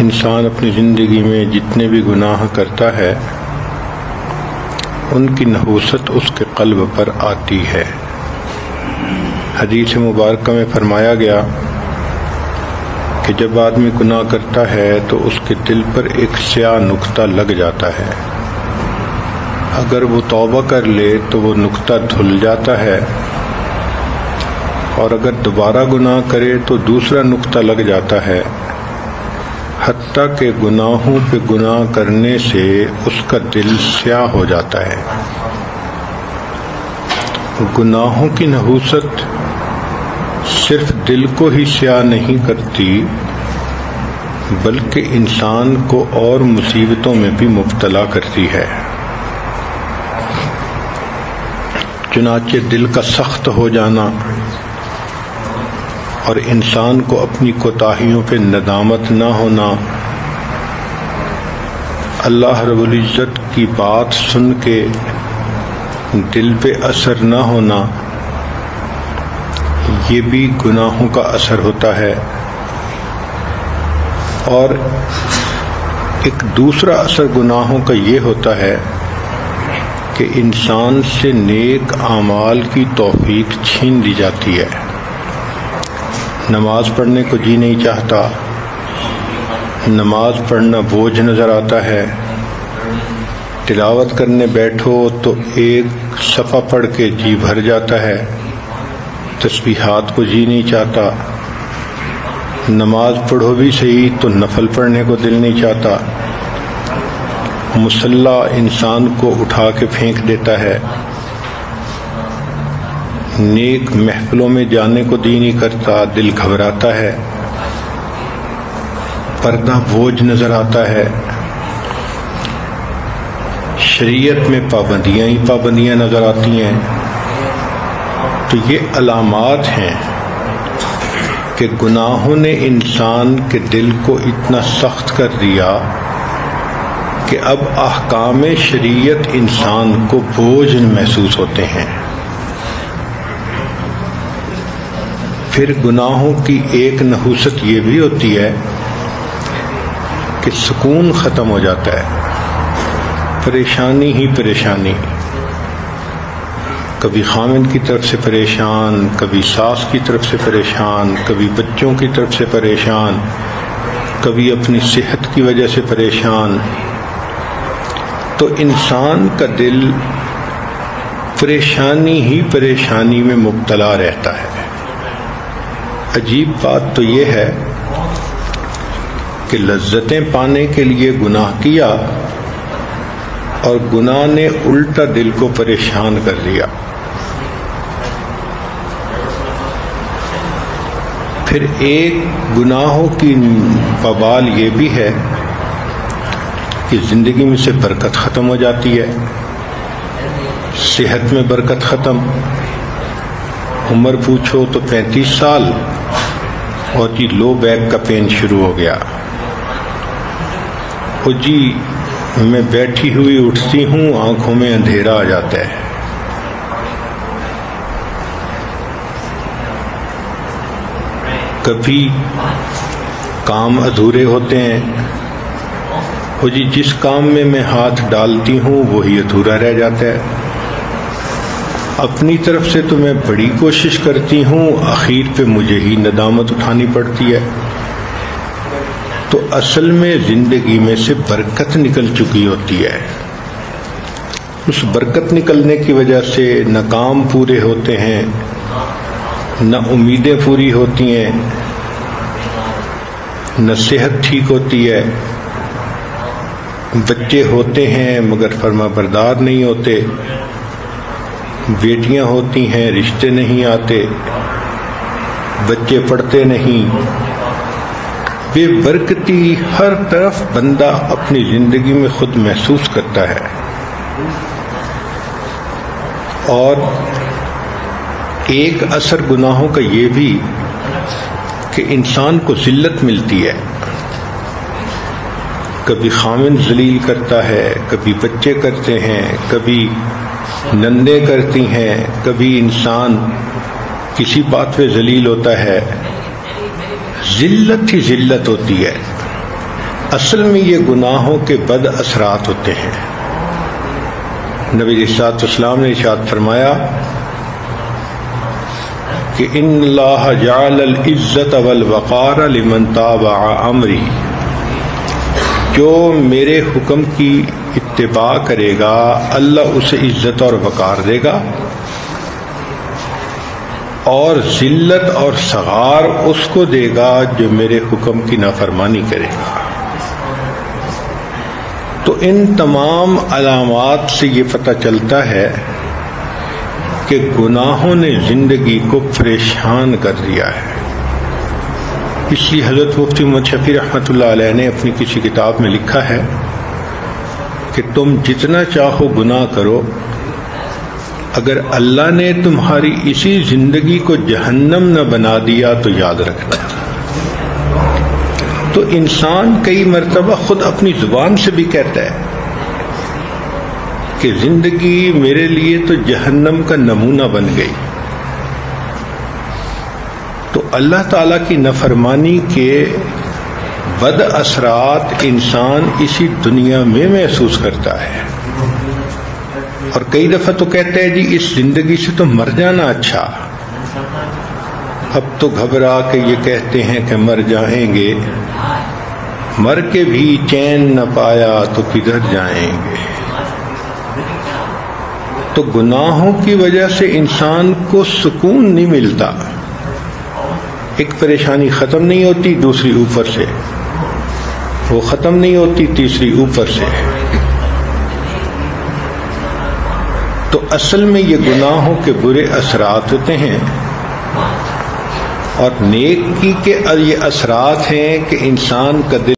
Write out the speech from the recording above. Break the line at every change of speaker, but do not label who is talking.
انسان اپنی زندگی میں جتنے بھی گناہ کرتا ہے ان کی نحوست اس کے قلب پر آتی ہے۔ حدیث مبارکہ میں فرمایا گیا کہ جب آدمی گناہ کرتا ہے تو اس کے دل پر ایک سیاہ نقطہ لگ جاتا ہے، اگر وہ توبہ کر لے تو وہ نقطہ دھل جاتا ہے، اور اگر دوبارہ گناہ کرے تو دوسرا نقطہ لگ جاتا ہے، حتیٰ کہ گناہوں پہ گناہ کرنے سے اس کا دل سیاہ ہو جاتا ہے۔ گناہوں کی نحوست صرف دل کو ہی سیاہ نہیں کرتی بلکہ انسان کو اور مصیبتوں میں بھی مبتلا کرتی ہے۔ چنانچہ دل کا سخت ہو جانا اور انسان کو اپنی کوتاہیوں پہ ندامت نہ ہونا، اللہ رب العزت کی بات سن کے دل پہ اثر نہ ہونا، یہ بھی گناہوں کا اثر ہوتا ہے۔ اور ایک دوسرا اثر گناہوں کا یہ ہوتا ہے کہ انسان سے نیک اعمال کی توفیق چھین لی جاتی ہے۔ نماز پڑھنے کو جی نہیں چاہتا، نماز پڑھنا بوجھ نظر آتا ہے، تلاوت کرنے بیٹھو تو ایک صفحہ پڑھ کے جی بھر جاتا ہے، تسبیحات کو جی نہیں چاہتا، نماز پڑھو بھی صحیح تو نفل پڑھنے کو دل نہیں چاہتا، مصلی انسان کو اٹھا کے پھینک دیتا ہے، نیک محفلوں میں جانے کو دی نہیں کرتا، دل گھبراتا ہے، پردہ بوجھ نظر آتا ہے، شریعت میں پابندیاں ہی پابندیاں نظر آتی ہیں۔ تو یہ علامات ہیں کہ گناہوں نے انسان کے دل کو اتنا سخت کر دیا کہ اب احکام شریعت انسان کو بوجھ محسوس ہوتے ہیں۔ پھر گناہوں کی ایک نحوست یہ بھی ہوتی ہے کہ سکون ختم ہو جاتا ہے، پریشانی ہی پریشانی، کبھی خامند کی طرف سے پریشان، کبھی ساس کی طرف سے پریشان، کبھی بچوں کی طرف سے پریشان، کبھی اپنی صحت کی وجہ سے پریشان۔ تو انسان کا دل پریشانی ہی پریشانی میں مبتلا رہتا ہے۔ عجیب بات تو یہ ہے کہ لذتیں پانے کے لیے گناہ کیا اور گناہ نے الٹا دل کو پریشان کر دیا۔ پھر ایک گناہوں کی وبال یہ بھی ہے کہ زندگی میں سے برکت ختم ہو جاتی ہے، صحت میں برکت ختم، عمر پوچھو تو 35 سال اور جی لو بیک کا پین شروع ہو گیا، اور جی میں بیٹھی ہوئی اٹھتی ہوں آنکھوں میں اندھیرا آ جاتا ہے۔ کبھی کام ادھورے ہوتے ہیں، اور جی جس کام میں میں ہاتھ ڈالتی ہوں وہی ادھورا رہ جاتا ہے۔ اپنی طرف سے تو میں بڑی کوشش کرتی ہوں، آخر پہ مجھے ہی ندامت اٹھانی پڑتی ہے۔ تو اصل میں زندگی میں سے برکت نکل چکی ہوتی ہے، اس برکت نکلنے کی وجہ سے نہ کام پورے ہوتے ہیں، نہ امیدیں پوری ہوتی ہیں، نہ صحت ٹھیک ہوتی ہے، بچے ہوتے ہیں مگر فرما بردار نہیں ہوتے، بیٹیاں ہوتی ہیں رشتے نہیں آتے، بچے پڑھتے نہیں، بے برکتی ہر طرف بندہ اپنی زندگی میں خود محسوس کرتا ہے۔ اور ایک اثر گناہوں کا یہ بھی کہ انسان کو ذلت ملتی ہے، کبھی خامند ذلیل کرتا ہے، کبھی بچے کرتے ہیں، کبھی نندے کرتی ہیں، کبھی انسان کسی بات پہ ذلیل ہوتا ہے، ذلت ہی ذلت ہوتی ہے۔ اصل میں یہ گناہوں کے بد اثرات ہوتے ہیں۔ نبی علیہ الصلوۃ والسلام نے ارشاد فرمایا کہ ان اللہ جعل العزت والوقار لمن تابع امری، جو میرے حکم کی اتباع کرے گا اللہ اسے عزت اور وقار دے گا، اور ذلت اور صغار اس کو دے گا جو میرے حکم کی نافرمانی کرے گا۔ تو ان تمام علامات سے یہ پتہ چلتا ہے کہ گناہوں نے زندگی کو پریشان کر دیا ہے۔ اس لیے حضرت مفتی محمد شفیع رحمۃ اللہ علیہ نے اپنی کسی کتاب میں لکھا ہے کہ تم جتنا چاہو گناہ کرو، اگر اللہ نے تمہاری اسی زندگی کو جہنم نہ بنا دیا تو یاد رکھنا۔ تو انسان کئی مرتبہ خود اپنی زبان سے بھی کہتا ہے کہ زندگی میرے لیے تو جہنم کا نمونہ بن گئی۔ تو اللہ تعالیٰ کی نافرمانی کے بد اثرات انسان اسی دنیا میں محسوس کرتا ہے، اور کئی دفعہ تو کہتے ہیں جی اس زندگی سے تو مر جانا اچھا۔ اب تو گھبرا کے یہ کہتے ہیں کہ مر جائیں گے، مر کے بھی چین نہ پایا تو کدھر جائیں گے۔ تو گناہوں کی وجہ سے انسان کو سکون نہیں ملتا، ایک پریشانی ختم نہیں ہوتی، دوسری اوپر سے، وہ ختم نہیں ہوتی، تیسری اوپر سے۔ تو اصل میں یہ گناہوں کے برے اثرات ہوتے ہیں، اور نیکی کے یہ اثرات ہیں کہ انسان کا دل